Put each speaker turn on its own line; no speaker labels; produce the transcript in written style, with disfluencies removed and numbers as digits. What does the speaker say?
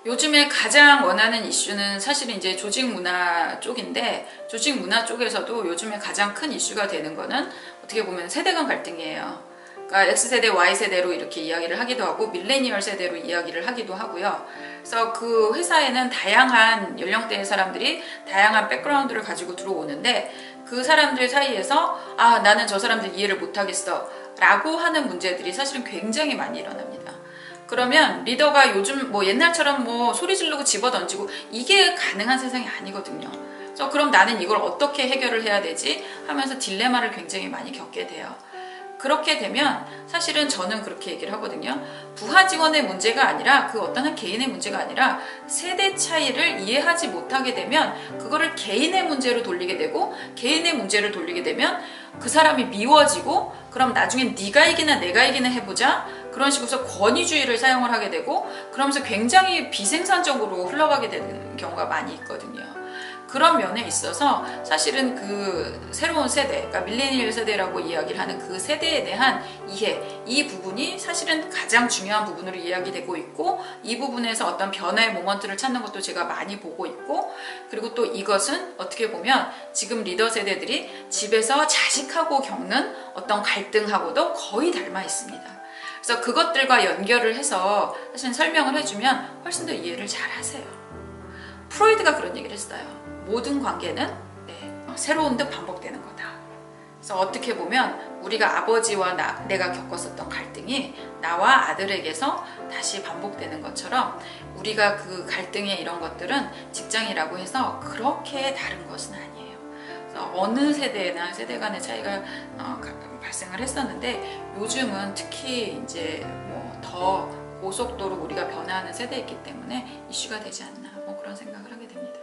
요즘에 가장 원하는 이슈는 사실은 이제 조직 문화 쪽인데, 조직 문화 쪽에서도 요즘에 가장 큰 이슈가 되는 거는 어떻게 보면 세대 간 갈등이에요. 그러니까 X세대, Y세대로 이렇게 이야기를 하기도 하고 밀레니얼 세대로 이야기를 하기도 하고요. 그래서 그 회사에는 다양한 연령대의 사람들이 다양한 백그라운드를 가지고 들어오는데, 그 사람들 사이에서 아, 나는 저 사람들 이해를 못하겠어 라고 하는 문제들이 사실은 굉장히 많이 일어납니다. 그러면 리더가 요즘 뭐 옛날처럼 뭐 소리 지르고 집어 던지고 이게 가능한 세상이 아니거든요. 그래서 그럼 나는 이걸 어떻게 해결을 해야 되지 하면서 딜레마를 굉장히 많이 겪게 돼요. 그렇게 되면 사실은 저는 그렇게 얘기를 하거든요. 부하 직원의 문제가 아니라 그 어떤 한 개인의 문제가 아니라 세대 차이를 이해하지 못하게 되면 그거를 개인의 문제로 돌리게 되고, 개인의 문제를 돌리게 되면 그 사람이 미워지고, 그럼 나중에 네가 이기나 내가 이기나 해보자 그런 식으로 권위주의를 사용을 하게 되고, 그러면서 굉장히 비생산적으로 흘러가게 되는 경우가 많이 있거든요. 그런 면에 있어서 사실은 그 새로운 세대, 그러니까 밀레니얼 세대라고 이야기를 하는 그 세대에 대한 이해, 이 부분이 사실은 가장 중요한 부분으로 이야기되고 있고, 이 부분에서 어떤 변화의 모먼트를 찾는 것도 제가 많이 보고 있고, 그리고 또 이것은 어떻게 보면 지금 리더 세대들이 집에서 자식하고 겪는 어떤 갈등하고도 거의 닮아 있습니다. 그래서 그것들과 연결을 해서 사실 설명을 해주면 훨씬 더 이해를 잘 하세요. 프로이드가 그런 얘기를 했어요. 모든 관계는 새로운 듯 반복되는 거다. 그래서 어떻게 보면 우리가 아버지와 내가 겪었었던 갈등이 나와 아들에게서 다시 반복되는 것처럼, 우리가 그 갈등의 이런 것들은 직장이라고 해서 그렇게 다른 것은 아니에요. 그래서 어느 세대나 세대 간의 차이가 발생을 했었는데, 요즘은 특히 이제 뭐 더 고속도로 우리가 변화하는 세대이기 때문에 이슈가 되지 않나, 뭐 그런 생각을 하게 됩니다.